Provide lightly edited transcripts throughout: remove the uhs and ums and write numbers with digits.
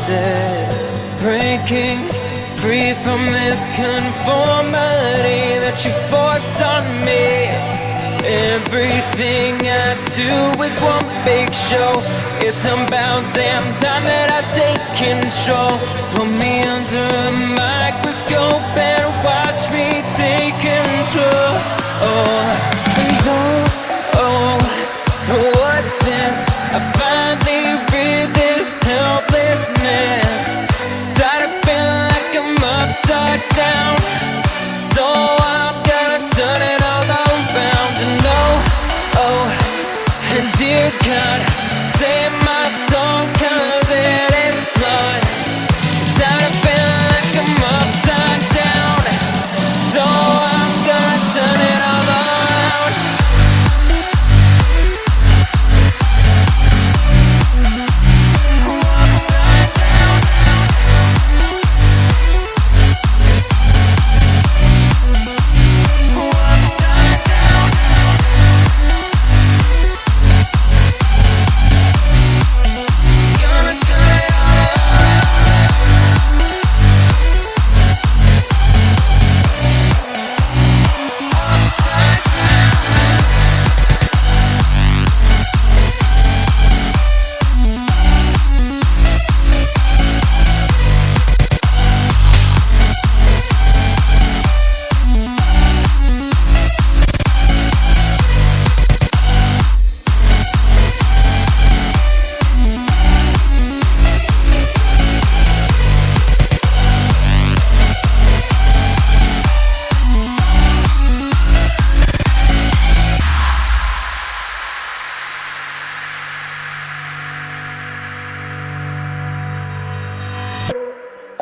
said, breaking free from this conformity that you force on me. Everything I do is one big show. It's about damn time that I take control. Put me under a microscope and watch me take control. And what's this? I finally read this helplessness. Tired of feeling like I'm upside down, so I'm gonna turn it all around. And and dear God, save my soul, 'cause it is flawed. Tired of feeling like I'm upside down, so I'm gonna turn it all around. Upside down. Upside down. Gonna turn it all around. Upside down.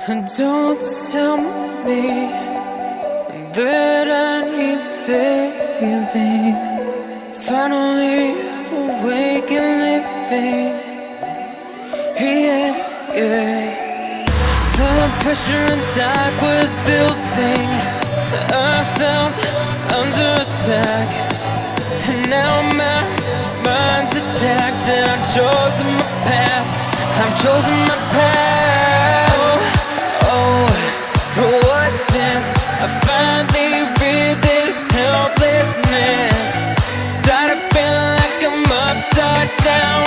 And don't tell me that I need saving. Finally awake and living. Yeah. The pressure inside was building. I felt under attack, and now my mind's attacked. And I've chosen my path. I've chosen my path. What's this? I finally read this helplessness. Tired of feeling like I'm upside down,